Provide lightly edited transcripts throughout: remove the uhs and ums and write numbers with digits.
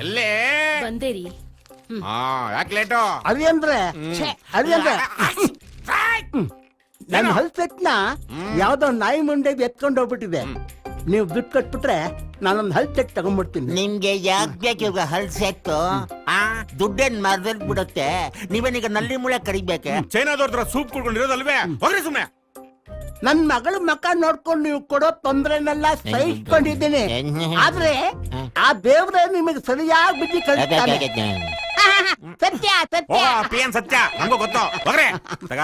ಎಲ್ಲೇ ಬಂದೇರಿ. ಯಾಕೆ ಲೇಟು? ಅರಿ ಅಂದ್ರೆ ನನ್ನ ಹಲ್ಸೆಟ್ನ ಯಾವ್ದೋ ನಾಯಿ ಮುಂದೆ ಎತ್ಕೊಂಡು ಹೋಗ್ಬಿಟ್ಟಿದೆ. ನೀವು ದುಡ್ಡು ಕಟ್ಬಿಟ್ರೆ ನಾನೊಂದು ಹಲ್ಸೆಟ್ ತಗೊಂಡ್ಬಿಡ್ತೀನಿ. ನಿಮ್ಗೆ ಯಾಕೆ ಬೇಕು ಇವಾಗ ಹಲ್ಸೆಟ್ಟು? ದುಡ್ಡೇನ್ ಮರದಲ್ಲಿ ಬಿಡುತ್ತೆ. ನೀವೇನೀಗ ನಲ್ಲಿ ಮುಳೆ ಕಡಿಬೇಕೆ? ಚೈನಾದವ್ರ ಸೂಪ್ ಕುಡ್ಕೊಂಡಿರೋದಲ್ವೇ? ಹೋಗ್ರಿ ಸುಮ್ನೆ. ನನ್ ಮಗಳ ಮಕ್ಕ ನೋಡ್ಕೊಂಡು ನೀವು ಕೊಡೋ ತೊಂದ್ರೆನೆಲ್ಲ ಸಹಿಸ್ಕೊಂಡಿದ್ದೀನಿ. ಆದ್ರೆ ಆ ದೇವ್ರೆ ನಿಮಗೆ ಸರಿಯಾಗಿ ಬುದ್ಧಿ ಕಲಿಸ್ತಾನೆ. ಸತ್ಯ ಸತ್ಯ ಪಿಎನ್ ಸತ್ಯ ನಮಗೂ ಗೊತ್ತು. ಹೋಗ್ರೆ ತಗ.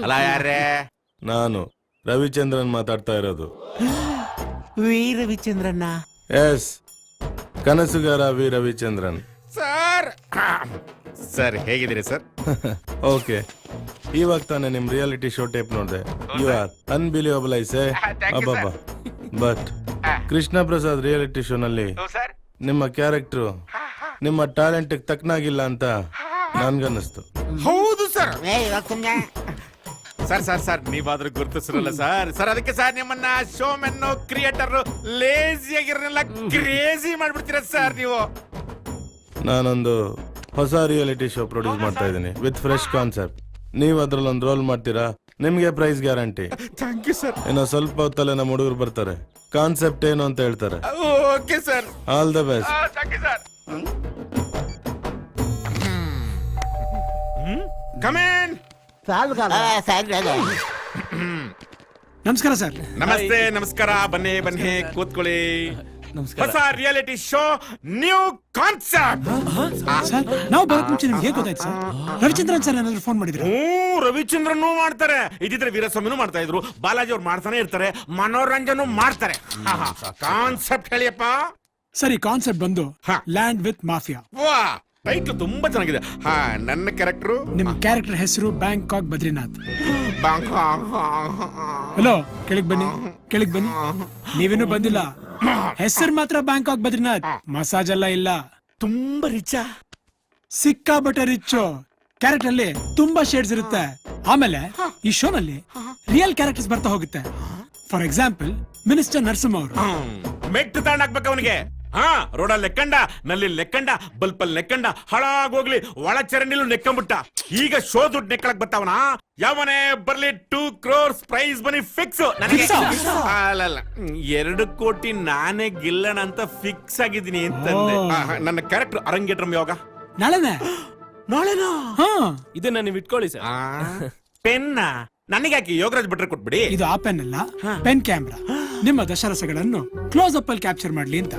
ಅಲ್ಲ ಯಾರೇ? ನಾನು ರವಿಚಂದ್ರನ್ ಮಾತಾಡ್ತಾ ಇರೋದು. ವಿ ರವಿಚಂದ್ರಣ್ಣ. ಎಸ್, ಕನಸುಗಾರ ವಿ ರವಿಚಂದ್ರನ್. ಸರ್ ಸರ್ ಹೇಗಿದ್ದೀರಿ ಸರ್? ಓಕೆ, ಇವಾಗ ತಾನೇ ನಿಮ್ ರಿಯಾಲಿಟಿ ಶೋ ಟೇಪ್ ನೋಡಿದೆ. You are unbelievable I say. ಅಬ್ಬಬ್ಬಾ. But Krishna Prasad reality show ನಲ್ಲಿ ನಿಮ್ಮ ಕ್ಯಾರೆಕ್ಟರ್ ನಿಮ್ಮ ಟ್ಯಾಲೆಂಟ್ ತಕ್ಕನಾಗಿಲ್ಲ ಅಂತ ನನ್ಗನ್ನಿಸ್ತು. ಹೌದು ಸರ್. ಸರ್ ಸರ್ ಸರ್ ನೀವಾದ್ರೂ ಗುರುತಿಸಿರಲ್ಲ ಸರ್. ಸರ್ ಅದಕ್ಕೆ ಸರ್ ನಿಮ್ಮನ್ನ ಶೋ ಮೆನ್ ಕ್ರಿಯೇಟರ್ ಲೇಜಿ ಆಗಿರಲ್ಲ ಕ್ರೇಜಿ ಮಾಡ್ಬಿಡ್ತೀರ ಸರ್ ನೀವು. ನಾನೊಂದು ಹೊಸ ರಿಯಾಲಿಟಿ ಶೋ ಪ್ರೊಡ್ಯೂಸ್ ಮಾಡ್ತಾ ಇದ್ದೀನಿ ವಿತ್ ಫ್ರೆಶ್ ಕಾನ್ಸೆಪ್ಟ್. ನೀವು ಅದ್ರಲ್ಲೊಂದು ರೋಲ್ ಮಾಡ್ತೀರಾ, ನಿಮ್ಗೆ prize guarantee. Thank you sir. ಇನ್ನು ಸ್ವಲ್ಪ ಹೊತ್ತಲ್ಲೇ ನಮ್ಮ ಹುಡುಗರು ಬರ್ತಾರೆ, ಕಾನ್ಸೆಪ್ಟ್ ಏನು ಅಂತ ಹೇಳ್ತಾರೆ. Okay sir. All the best. Thank you sir. Come in. ನಮಸ್ಕಾರ ಸರ್. ನಮಸ್ತೆ. ನಮಸ್ಕಾರ. ಬನ್ನಿ ಬನ್ನಿ ಕೂತ್ಕೊಳ್ಳಿ. ಹೊಸ reality show, new concept. Sir ನಾವು ಬರೋಕ್ ಮುಂಚೆ ನಿಮ್ಗೆ ಹೇಗೆ ಗೊತ್ತಾಯ್ತು ಸರ್? ರವಿಚಂದ್ರನ್ ಸರ್ ಏನಾದ್ರು ಫೋನ್ ಮಾಡಿದ್ರು? ರವಿಚಂದ್ರನ್ ಮಾಡ್ತಾರೆ. ಇದಿದ್ರೆ ವೀರಸ್ವಾಮಿನೂ ಮಾಡ್ತಾ ಇದ್ರು, ಬಾಲಾಜಿ ಅವ್ರು ಮಾಡ್ತಾನೆ ಇರ್ತಾರೆ, ಮನೋರಂಜನ್ ಮಾಡ್ತಾರೆ. ಕಾನ್ಸೆಪ್ಟ್ ಹೇಳಿಯಪ್ಪ. ಸರಿ, ಕಾನ್ಸೆಪ್ಟ್ ಬಂದು ಲ್ಯಾಂಡ್ ವಿತ್ ಮಾಫಿಯಾ. ವಾ, ಟೈಟ್ಲ್ ತುಂಬಾ ಚೆನ್ನಾಗಿದೆ. ನನ್ನ ಕ್ಯಾರೆಕ್ಟರ್, ನಿಮ್ಮ ಕ್ಯಾರೆಕ್ಟರ್ ಹೆಸರು ಬ್ಯಾಂಕಾಕ್ ಬದ್ರಿನಾಥ್. ಹಲೋ, ಕೆಳಗ್ ಬನ್ನಿ. ನೀವೇನು ಬಂದಿಲ್ಲ. ಹೆಸರು ಮಾತ್ರ ಬ್ಯಾಂಕಾಕ್ ಬದ್ರಿನಾಥ್. ಮಸಾಜ್ ಎಲ್ಲ ಇಲ್ಲ. ತುಂಬಾ ರಿಚಾ? ಸಿಕ್ಕಾಬಟ್ಟೆ ರಿಚ್ಚು. ಕ್ಯಾರೆಕ್ಟರ್ ಅಲ್ಲಿ ತುಂಬಾ ಶೇಡ್ಸ್ ಇರುತ್ತೆ. ಆಮೇಲೆ ಈ ಶೋ ನಲ್ಲಿ ರಿಯಲ್ ಕ್ಯಾರೆಕ್ಟರ್ಸ್ ಬರ್ತಾ ಹೋಗುತ್ತೆ. ಫಾರ್ ಎಕ್ಸಾಂಪಲ್ ಮಿನಿಸ್ಟರ್ ನರಸಿಂಹ ಅವರು. ಮೆಟ್ಟು ತಾಂಡಾಕ್ಬೇಕು ಅವನಿಗೆ. ರೋಡಲ್ಲಿ ಲೆಕ್ಕಂಡ, ನಲ್ಲಿ ಲೆಕ್ಕಂಡ, ಬಲ್ಪಲ್ ಲೆಕ್ಕಂಡ, ಹಾಳಾಗೋಗ್ಲಿ ಒಳ ಚರಂಡಿಲು ನೆಕ್ಕಂಬಿಟ್ಟ. ಈಗ ಶೋ ದುಡ್ಡು ನೆಕ್ಕಳಕ್ ಬರ್ತಾವನ. ಯಾವನೇ ಬರ್ಲಿ 2 crores ಪ್ರೈಸ್ ಬನ್ನಿ ಫಿಕ್ಸ್. ಅಲ್ಲ 2 ಕೋಟಿ ನಾನೇ ಗೆಲ್ಲಣ ಅಂತ ಫಿಕ್ಸ್ ಆಗಿದ್ದೀನಿ ಅಂತಂದೆ. ನನ್ನ ಕ್ಯಾರೆಕ್ಟರ್ ಅರಂಗೇಟ್ರಮ್ ಯಾವಾಗ? ನಾಳೆನಾ? ಇದನ್ನ ನೀವು ಇಟ್ಕೊಳ್ಳಿ ಸರ್. ಪೆನ್ನ ನನಗೆ ಹಾಕಿ ಯೋಗರಾಜ್ ಭಟ್ರೆ ಕೊಟ್ಬಿಡಿ. ಇದು ಆ ಪೆನ್ ಅಲ್ಲ, ಪೆನ್ ಕ್ಯಾಮ್ರಾ. ನಿಮ್ಮ ದಶರಸಗಳನ್ನು ಕ್ಲೋಸ್ ಅಪ್ ಅಲ್ಲಿ ಕ್ಯಾಪ್ಚರ್ ಮಾಡ್ಲಿ ಅಂತ.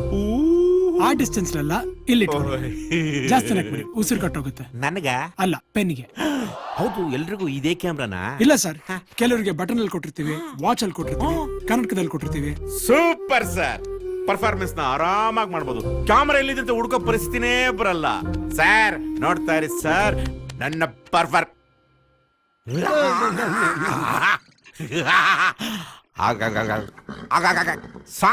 ಆ ಡಿಸ್ಟೆನ್ಸ್ ಅಲ್ಲ, ಇಲ್ಲಿ ಜಾಸ್ತಿ ನಕ್ಬಿಡಿ, ಉಸಿರು ಕಟ್ಟೋಗುತ್ತೆ. ನನಗ ಅಲ್ಲ, ಪೆನ್ಗೆ. ಹೌದು, ಎಲ್ರಿಗೂ ಇದೇ ಕ್ಯಾಮ್ರಾನಾ? ಇಲ್ಲ ಸರ್, ಕೆಲವರಿಗೆ ಬಟನ್ ಅಲ್ಲಿ ಕೊಟ್ಟಿರ್ತೀವಿ, ವಾಚ್ ಅಲ್ಲಿ ಕೊಟ್ಟಿರ್ತೀವಿ, ಕನ್ನಡಕದಲ್ಲಿ ಕೊಟ್ಟಿರ್ತೀವಿ. Super sir. ಪರ್ಫಾರ್ಮೆನ್ಸ್ ನ ಆರಾಮಾಗಿ ಮಾಡ್ಬೋದು. ಕ್ಯಾಮ್ರಾ ಎಲ್ಲಿದೆ ಅಂತ ಹುಡುಕೋ ಪರಿಸ್ಥಿತಿನೇ ಬರಲ್ಲ ಸರ್. ನೋಡ್ತಾ ಇರಿ ಸರ್ ನನ್ನ ಪರ್ಫಾರ್ಮ್.